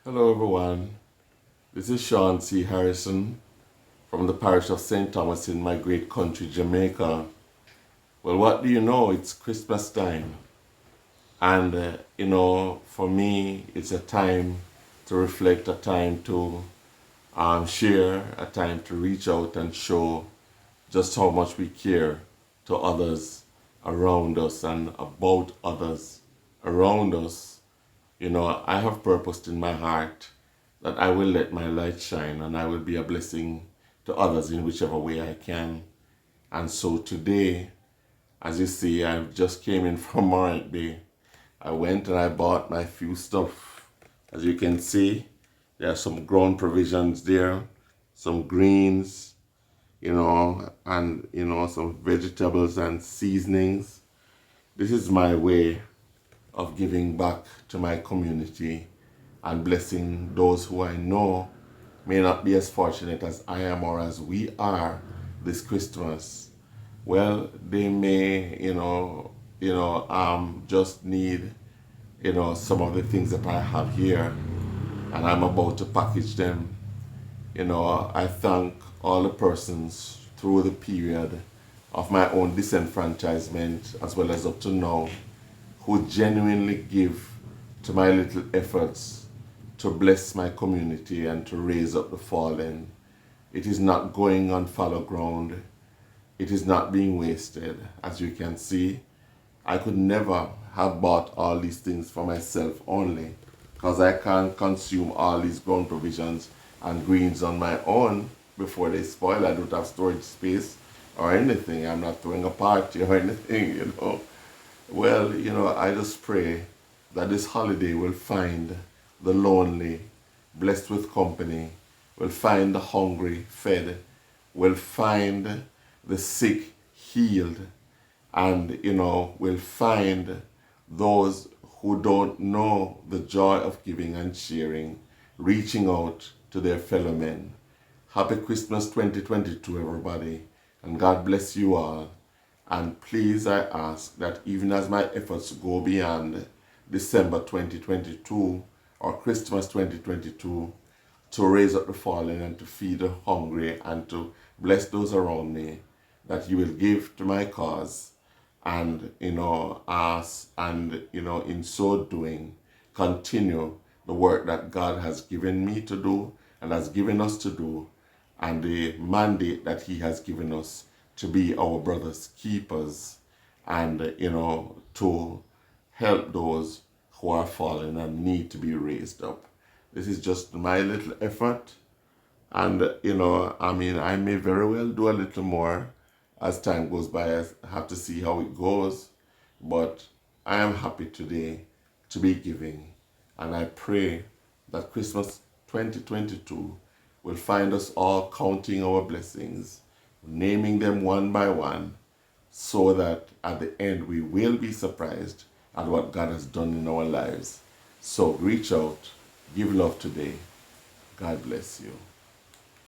Hello everyone, this is Sean C. Harrison from the parish of St. Thomas in my great country, Jamaica. Well, what do you know? It's Christmas time. And, for me, it's a time to reflect, a time to share, a time to reach out and show just how much we care to others around us and about others around us. I have purposed in my heart that I will let my light shine and I will be a blessing to others in whichever way I can. And so today, as you see, I just came in from Morant Bay. I went and I bought my few stuff. As you can see, there are some grown provisions there, some greens, and, some vegetables and seasonings. This is my way of giving back to my community and blessing those who I know may not be as fortunate as I am or as we are this Christmas. Well, they may, just need, some of the things that I have here, and I'm about to package them. I thank all the persons through the period of my own disenfranchisement as well as up to now who genuinely give to my little efforts to bless my community and to raise up the fallen. It is not going on fallow ground. It is not being wasted. As you can see, I could never have bought all these things for myself only because I can't consume all these ground provisions and greens on my own before they spoil. I don't have storage space or anything. I'm not throwing a party or anything. Well, I just pray that this holiday will find the lonely blessed with company, will find the hungry fed, will find the sick healed, and, will find those who don't know the joy of giving and sharing, reaching out to their fellow men. Happy Christmas 2022, everybody, and God bless you all. And please, I ask that even as my efforts go beyond December 2022 or Christmas 2022, to raise up the fallen and to feed the hungry and to bless those around me, that you will give to my cause and, ask and, in so doing, continue the work that God has given me to do and has given us to do, and the mandate that He has given us to be our brothers' keepers and, to help those who are fallen and need to be raised up. This is just my little effort. And, I may very well do a little more as time goes by. I have to see how it goes. But I am happy today to be giving. And I pray that Christmas 2022 will find us all counting our blessings, naming them one by one, so that at the end we will be surprised at what God has done in our lives. So reach out, give love today. God bless you.